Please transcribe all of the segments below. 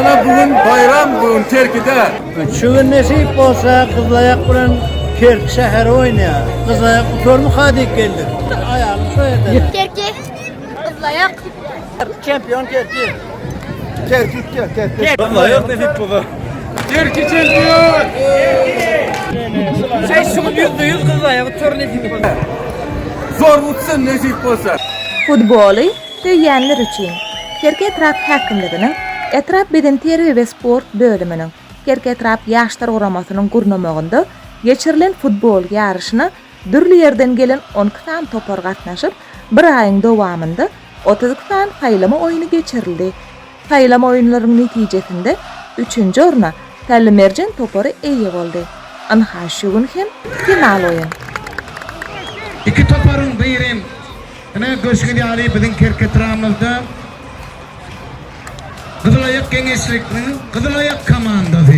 Mana bugün bayram, bugün Terkide. Şu gün nesip olsa Kızılayak bilen Kerk şehri oynaya. Kızılayak tormu hadik geldi. Ayağını soyadı. Kerki, Kızılayak. Şampiyon Kerki. Kızılayak ne futbolu? Terki şampiyon. Şey şunu %100 Kızılayak torunu futbolu. Zor utsun nasip olsa. Futbolu tüyyenler için Kerke Etraf Hakimligi'nin Etraf Beden Terbiye ve Sport bölümünün Kerke Etraf Yaşlar Uramasının gurnamağında geçirilen futbol yarışına dürlü yerden gelen 12 tane topar gatnaşıp bir ayın dowamında 32 tane saylama oyunu geçirildi. Saylama oyunlarının neticesinde 3. orna Telli Mercan toparı eye oldu. Anha şu gün hem final oyun. İki toparın beyrim. Ana göçgeni ali bizim Kerketramızda Kızılayak Gençlik'nin Kızılayak komandası.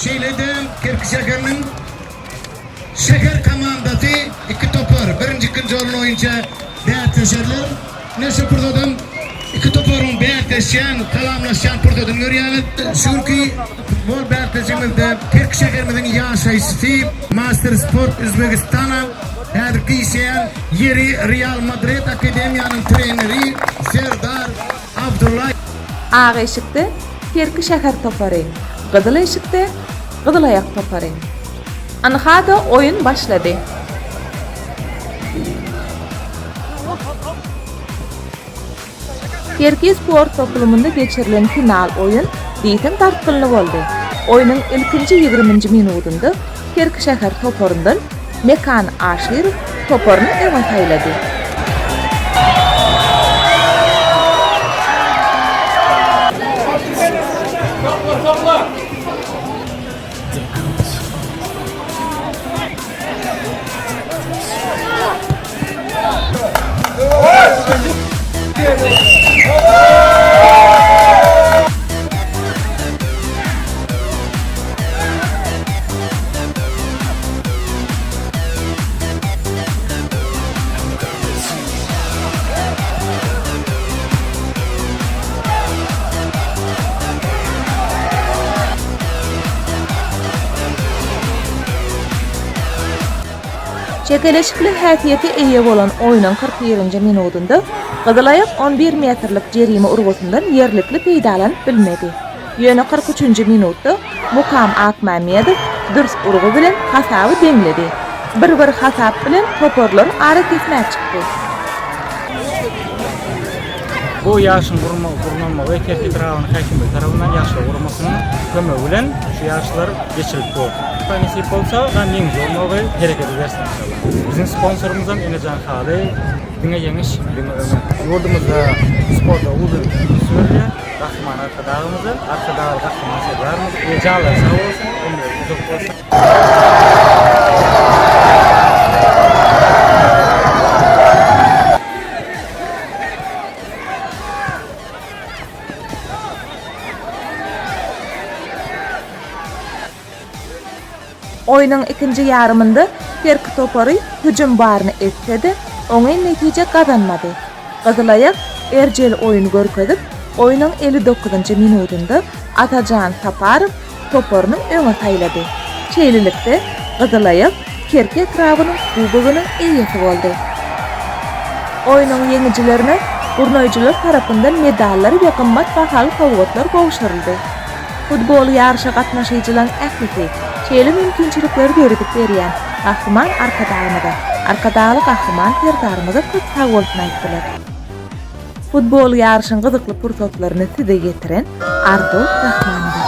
Şeyleden Kerkşehir'in şehir komandası iki topar. Birinci ikinci orun oyuncu değerteşerler. Neyse buradadan iki toparın değerteşen, kalamlaşan buradadan görüyorlar. Çünkü futbol değerteşimizde Kerkşehir'imizin yaşayışı Master Sport Özbekistan'a Erkişehir yeri Real Madrid Akademiyanın treneri Serdar Abdullah. Ağa eşikte Kerki şehir toparı, Gıdılı eşikte Gıdılayak toparı. Anhada oyun başladı. Kerki Sport toplumunda geçirilen final oyun diýdim tartqınly boldy. Oyunun ilkinci 20. minutunda Kerki şehir toparından Mekan Aşir toparını öňe taýlady. Çekeleşikli häsiýeti eýe bolan oýunun 41-nji minutunda Kızılayak 11 metrlik jerime urgusundan yerlikli peýdalanyp bilmedi. Ýöne 43-nji minutda Mukam Akmamedov dürs urgu bilen hasaby deňledi. Bir hasap bilen toporlar ara kesmäk çykdy. Bu yaşın vurulmagy Kerki Etrafynyň hakimligi tarapyndan yaşlar vurulmasynyň kömegi bilen şu yaşlar geçirilip boldy. Nasip bolsa, ben ýeňi zormagy hereket edersin inşallah. Bizim sponsorumuzdan Enecan Haly, diňe ýeňiş, diňe öňe. Ýurdumyzda sportda uzun süreli gahryman arkadaşlarymyzy, gahrymanlarymyzy, ejalar sağ bolsun, ömürleri uzak bolsun. Oyunun ikinci yarımında Kerki toparı hücum barını etsedi, oňa netije kazanmady. Kızılayak erjel oyun görkezip, oyunun 59-njy minutunda Atajan Saparov toparyny öňe taýlady. Çeýlilikde Kızılayak Kerki Etravynyň kubogynyň eýesi boldy. Oyunun ýeňijilerine gurnoýjylar tarapyndan medallar we gymmat bahaly sowgatlar gowşaryldy. Futbol yarşy gatnaşyjylaryň ählisi çeýli mümkinçilikleri berip berýän gahryman arkadaly gahryman terdarymyza köp sowgatlar aýtdylar. Futbol yarşynyň gyzykly pursatlaryny size getiren Ardo Rahmanova.